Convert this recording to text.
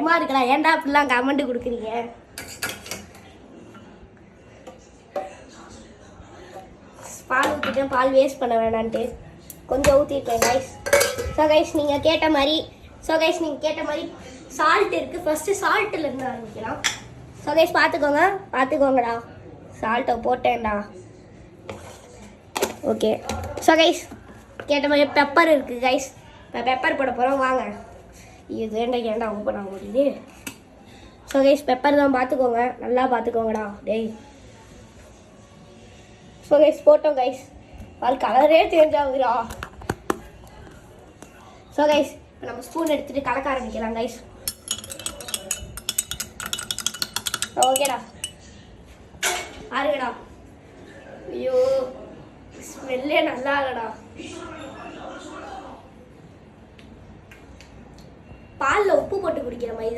சும்மா இருக்கலாம், ஏன்டா அப்படிலாம் கமெண்ட் கொடுக்குறீங்க? பால் ஊற்றிட்டேன், பால் வேஸ்ட் பண்ண வேணான்ட்டு கொஞ்சம் ஊற்றிருக்கேன் கைஸ். ஸோ கைஸ் நீங்கள் கேட்ட மாதிரி சால்ட் இருக்குது. ஃபஸ்ட்டு சால்ட்டிலேருந்து ஆரம்பிக்கலாம். ஸோ கைஸ் பார்த்துக்கோங்கடா, சால்ட்டை போட்டேன்டா. ஓகே. ஸோ கைஸ் கேட்ட மாதிரி பெப்பர் இருக்குது கைஸ். இப்போ பெப்பர் போட போகிறோம், வாங்க. இது ஏன்டா ஓப்பன் ஆக முடியுது. ஸோ கைஸ் பெப்பர் தான், பார்த்துக்கோங்க, நல்லா பார்த்துக்கோங்கடா டேய். ஸோ கைஸ் போட்டோம் கைஸ், பால் கலரே சேஞ்ச் ஆகுதுடா. ஸோ கைஸ் இப்போ நம்ம ஸ்பூன் எடுத்துகிட்டு கலக்க ஆரம்பிக்கலாம் கைஸ். ஓகேடா, பாருங்கடா. ஐயோ ஸ்மெல்லே நல்லா இல்லடா. பாலில் உப்பு போட்டு குடிக்கிற மாதிரி